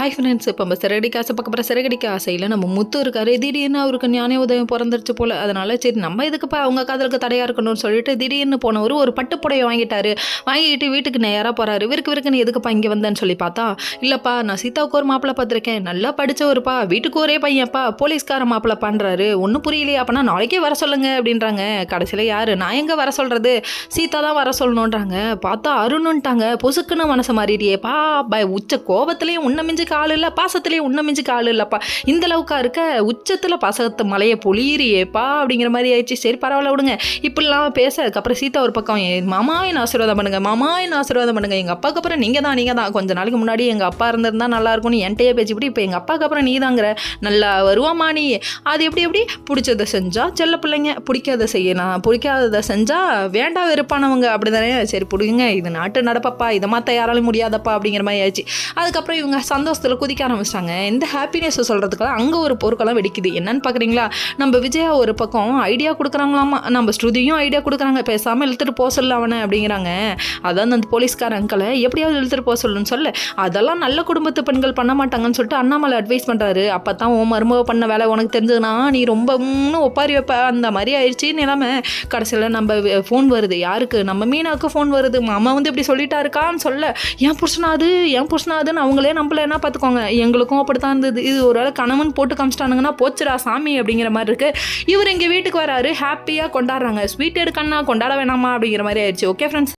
Hi friends, இப்போ நம்ம சிறகடிக்க ஆசை பார்க்க போகிற சிறகடிக்க ஆசையில் நம்ம முத்து இருக்காரு. திடீர்னு அவருக்கு ஞான உதயம் பிறந்துருச்சு போல். அதனால சரி நம்ம இதுக்குப்பா அவங்க காதலுக்கு தடையாக இருக்கணும்னு சொல்லிட்டு திடீர்னு போனவர் ஒரு பட்டுப்புடவை வாங்கிட்டாரு. வாங்கிட்டு வீட்டுக்கு நேராக போகிறாரு. விறுக்குன்னு எதுக்குப்பா இங்கே வந்தேன்னு சொல்லி பார்த்தா, இல்லைப்பா நான் சீதாவுக்கு ஒரு மாப்பிள்ளை பார்த்துருக்கேன், நல்லா படித்தவருப்பா, வீட்டுக்கு ஒரே பையன்ப்பா, போலீஸ்கார மாப்பிள்ளை பண்ணுறாரு, ஒன்றும் புரியலையே, அப்போனா நாளைக்கே வர சொல்லுங்க அப்படின்றாங்க. கடைசியில் யார் நான் எங்கே வர சொல்கிறது, சீதா தான் வர சொல்லணுன்றாங்க. பார்த்தா அருணுன்ட்டாங்க. பொசுக்குன்னு மனசை மாறிடியேப்பா, உச்ச கோபத்துலேயும் உன்ன மிஞ்சி கால் இல்லை, பாசத்துலேயும் உன்ன மிஞ்சி கால் இல்லைப்பா, இந்த அளவுக்கா இருக்க, உச்சத்தில் பாசத்து மலையை பொழியிறியேப்பா அப்படிங்கிற மாதிரி ஆயிடுச்சு. சரி பரவாயில்ல விடுங்க இப்படிலாம் பேச. அதுக்கப்புறம் சீதா ஒரு பக்கம், மாமா என்ன ஆசீர்வாதம் பண்ணுங்க, மாமா என்ன ஆசீர்வாதம் பண்ணுங்க, எங்கள் அப்பாவுக்கு அப்புறம் நீங்கள் தான் கொஞ்ச நாளைக்கு முன்னாடி எங்கள் அப்பா இருந்திருந்தா நல்லா இருக்கும்னு என்கிட்டயே பேசிவிட்டு இப்போ எங்கள் அப்பாவுக்கு அப்புறம் நீ தாங்கிற, நல்லா வருவாமா நீ, அது எப்படி பிடிச்சதை செஞ்சால் செல்ல பிள்ளைங்க, பிடிக்காத செய்யலாம், பிடிக்காததை செஞ்சால் வேண்டாம் வெறுப்பானவங்க அப்படி தானே. சரி பிடிங்க, இது நாட்டு நடப்பப்பா, இதை மாற்ற யாராலும் முடியாதப்பா அப்படிங்கிற மாதிரி ஆயிடுச்சு. அதுக்கப்புறம் இவங்க சந்தோஷத்தில் குதிக்க ஆரம்பிச்சிட்டாங்க. இந்த ஹாப்பினஸை சொல்கிறதுக்கெல்லாம் அங்கே ஒரு பொருட்கெல்லாம் வெடிக்குது. என்னன்னு பார்க்குறீங்களா, நம்ம விஜயா ஒரு பக்கம் ஐடியா கொடுக்குறாங்களாமா, நம்ம ஸ்ருதியும் ஐடியா கொடுக்குறாங்க, பேசாமல் இழுத்துட்டு போக சொல்ல அவனை அப்படிங்கிறாங்க. அதான் அந்த போலீஸ்கார அங்கிளை எப்படியாவது இழுத்துட்டு போக சொல்லுன்னு சொல்ல, அதெல்லாம் நல்ல குடும்பத்து பெண்கள் பண்ண மாட்டாங்கன்னு சொல்லிட்டு அண்ணாமலை அட்வைஸ் பண்ணுறாரு. அப்போ தான் உன் மருமக பண்ண வேலை உனக்கு தெரிஞ்சதுன்னா நீ ரொம்ப ஒப்பாரி வைப்ப, அந்த மாதிரி ஆயிடுச்சு நிலைமை. கடைசியில் நம்ம ஃபோன் வருது, யாருக்கு, நம்ம மீனாவுக்கு ஃபோன் வருது. மாமா வந்து இப்படி சொல்லிட்டாருக்கான்னு சொல்ல, என் புருஷனாதுன்னு அவங்களே நம்பலைன்னா பார்த்துக்கோங்க, எங்களுக்கும் அப்படித்தான் இருந்தது, இது ஒரு வேளை கணவன் போட்டு காமிச்சிட்டானுங்கன்னா போச்சுடா சாமி அப்படிங்கிற மாதிரி இருக்குது. இவர் எங்கள் வீட்டுக்கு வராரு, ஹாப்பியாக கொண்டாடுறாங்க. ஸ்வீட் எடுக்கணும்னா கொண்டாட வேணாமா அப்படிங்கிற மாதிரி ஆயிடுச்சு. Okay friends.